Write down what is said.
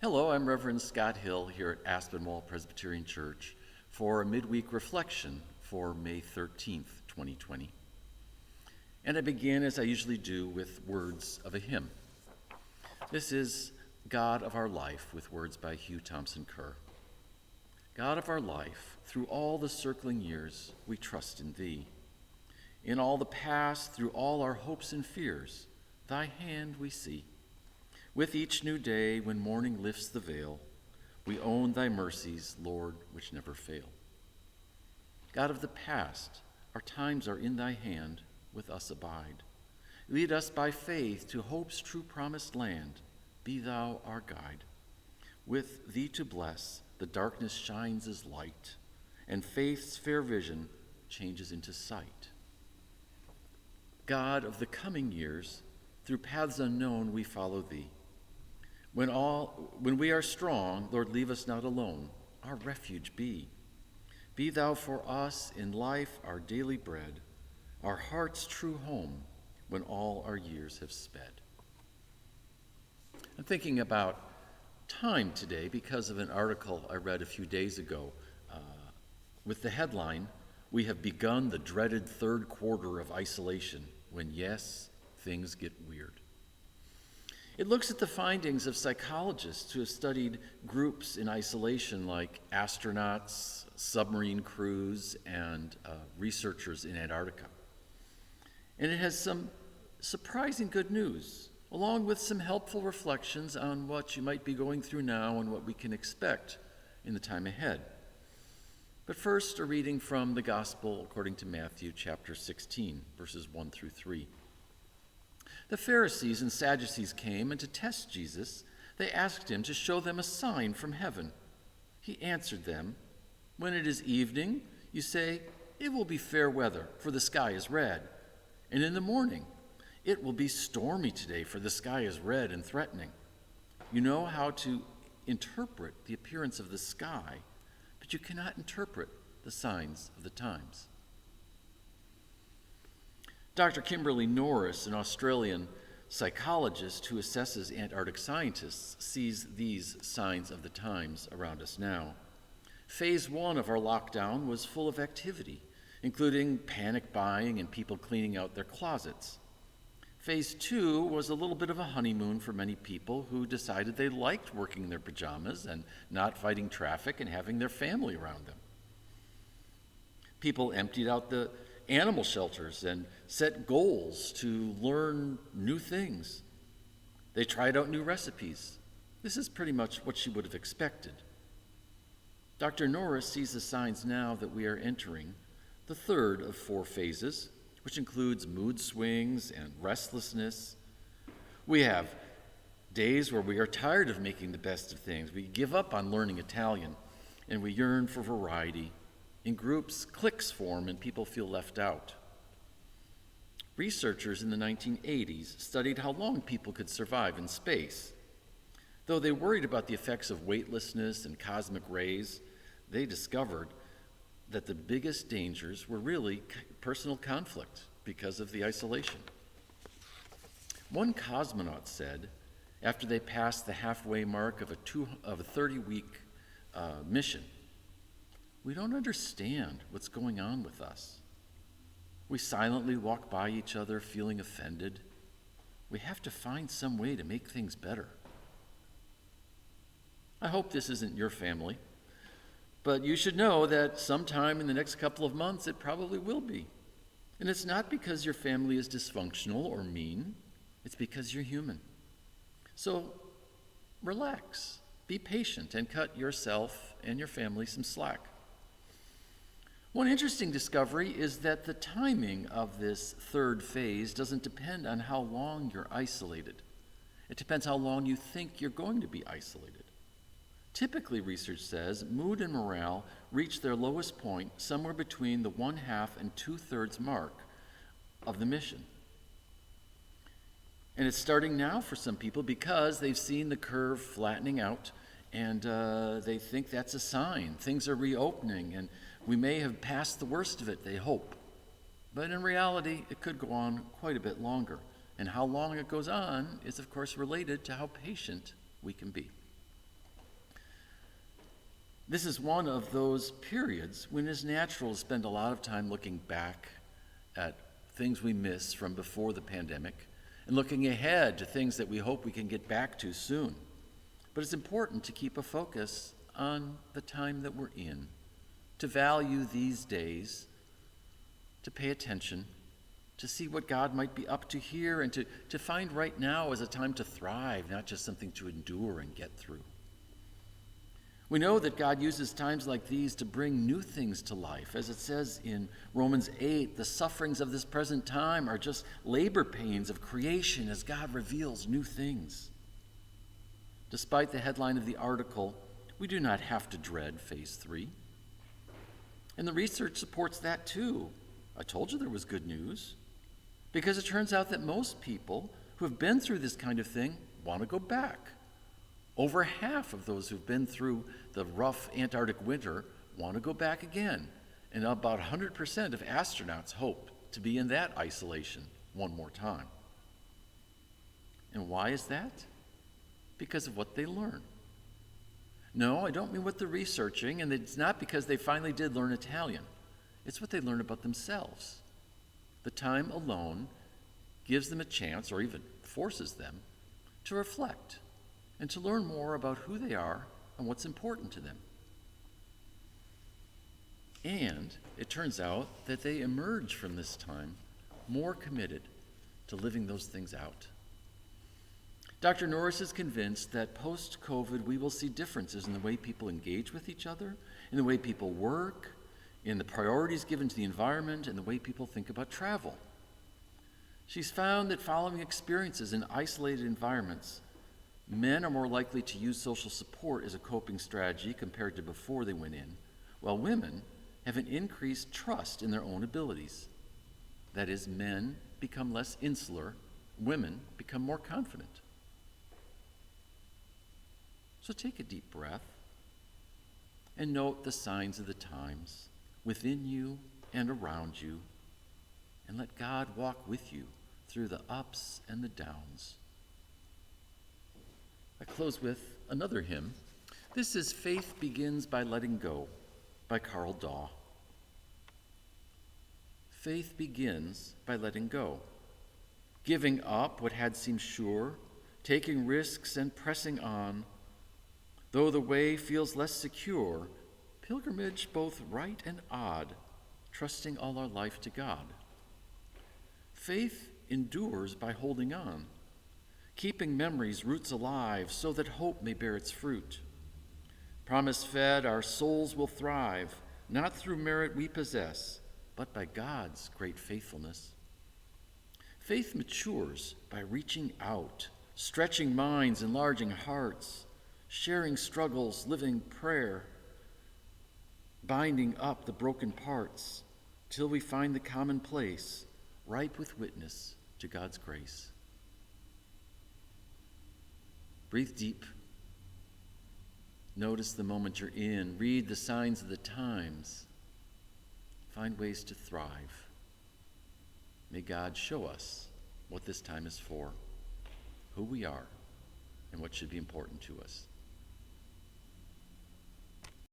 Hello, I'm Reverend Scott Hill here at Aspinwall Presbyterian Church for a midweek reflection for May 13th, 2020. And I begin, as I usually do, with words of a hymn. This is God of Our Life with words by Hugh Thompson Kerr. God of our life, through all the circling years, we trust in Thee. In all the past, through all our hopes and fears, Thy hand we see. With each new day, when morning lifts the veil, we own Thy mercies, Lord, which never fail. God of the past, our times are in Thy hand, with us abide. Lead us by faith to hope's true promised land. Be Thou our guide. With Thee to bless, the darkness shines as light, and faith's fair vision changes into sight. God of the coming years, through paths unknown we follow Thee. When we are strong, Lord, leave us not alone, our refuge be. Be Thou for us in life our daily bread, our heart's true home when all our years have sped. I'm thinking about time today because of an article I read a few days ago with the headline, "We have begun the dreaded third quarter of isolation when, yes, things get weird." It looks at the findings of psychologists who have studied groups in isolation like astronauts, submarine crews, and researchers in Antarctica. And it has some surprising good news, along with some helpful reflections on what you might be going through now and what we can expect in the time ahead. But first, a reading from the Gospel according to Matthew chapter 16, verses 1 through 3. The Pharisees and Sadducees came, and to test Jesus, they asked him to show them a sign from heaven. He answered them, "When it is evening, you say, 'It will be fair weather, for the sky is red.' And in the morning, 'It will be stormy today, for the sky is red and threatening.' You know how to interpret the appearance of the sky, but you cannot interpret the signs of the times." Dr. Kimberly Norris, an Australian psychologist who assesses Antarctic scientists, sees these signs of the times around us now. Phase 1 of our lockdown was full of activity, including panic buying and people cleaning out their closets. Phase 2 was a little bit of a honeymoon for many people who decided they liked working in their pajamas and not fighting traffic and having their family around them. People emptied out the animal shelters and set goals to learn new things. They tried out new recipes. This is pretty much what she would have expected. Dr. Norris sees the signs now that we are entering the third of 4 phases, which includes mood swings and restlessness. We have days where we are tired of making the best of things. We give up on learning Italian, and we yearn for variety. In groups, cliques form and people feel left out. Researchers in the 1980s studied how long people could survive in space. Though they worried about the effects of weightlessness and cosmic rays, they discovered that the biggest dangers were really personal conflict because of the isolation. One cosmonaut said, after they passed the halfway mark of a 30-week mission, "We don't understand what's going on with us. We silently walk by each other feeling offended. We have to find some way to make things better." I hope this isn't your family, but you should know that sometime in the next couple of months it probably will be. And it's not because your family is dysfunctional or mean, it's because you're human. So relax, be patient, and cut yourself and your family some slack. One interesting discovery is that the timing of this third phase doesn't depend on how long you're isolated. It depends how long you think you're going to be isolated. Typically, research says, mood and morale reach their lowest point somewhere between the 1/2 and 2/3 mark of the mission. And it's starting now for some people because they've seen the curve flattening out, and they think that's a sign. Things are reopening, and we may have passed the worst of it, they hope. But in reality, it could go on quite a bit longer. And how long it goes on is, of course, related to how patient we can be. This is one of those periods when it's natural to spend a lot of time looking back at things we missed from before the pandemic and looking ahead to things that we hope we can get back to soon. But it's important to keep a focus on the time that we're in, to value these days, to pay attention, to see what God might be up to here, and to find right now as a time to thrive, not just something to endure and get through. We know that God uses times like these to bring new things to life. As it says in Romans 8, the sufferings of this present time are just labor pains of creation as God reveals new things. Despite the headline of the article, we do not have to dread phase 3. And the research supports that too. I told you there was good news. Because it turns out that most people who have been through this kind of thing want to go back. Over half of those who've been through the rough Antarctic winter want to go back again. And about 100% of astronauts hope to be in that isolation one more time. And why is that? Because of what they learn. No, I don't mean what they're researching, and it's not because they finally did learn Italian. It's what they learn about themselves. The time alone gives them a chance, or even forces them, to reflect and to learn more about who they are and what's important to them. And it turns out that they emerge from this time more committed to living those things out. Dr. Norris is convinced that post-COVID we will see differences in the way people engage with each other, in the way people work, in the priorities given to the environment, and the way people think about travel. She's found that following experiences in isolated environments, men are more likely to use social support as a coping strategy compared to before they went in, while women have an increased trust in their own abilities. That is, men become less insular, women become more confident. So take a deep breath and note the signs of the times within you and around you, and let God walk with you through the ups and the downs. I close with another hymn. This is Faith Begins by Letting Go by Carl Daw. Faith begins by letting go, giving up what had seemed sure, taking risks and pressing on. Though the way feels less secure, pilgrimage both right and odd, trusting all our life to God. Faith endures by holding on, keeping memories' roots alive so that hope may bear its fruit. Promise fed, our souls will thrive, not through merit we possess, but by God's great faithfulness. Faith matures by reaching out, stretching minds, enlarging hearts, sharing struggles, living prayer, binding up the broken parts till we find the common place, ripe with witness to God's grace. Breathe deep. Notice the moment you're in. Read the signs of the times. Find ways to thrive. May God show us what this time is for, who we are, and what should be important to us.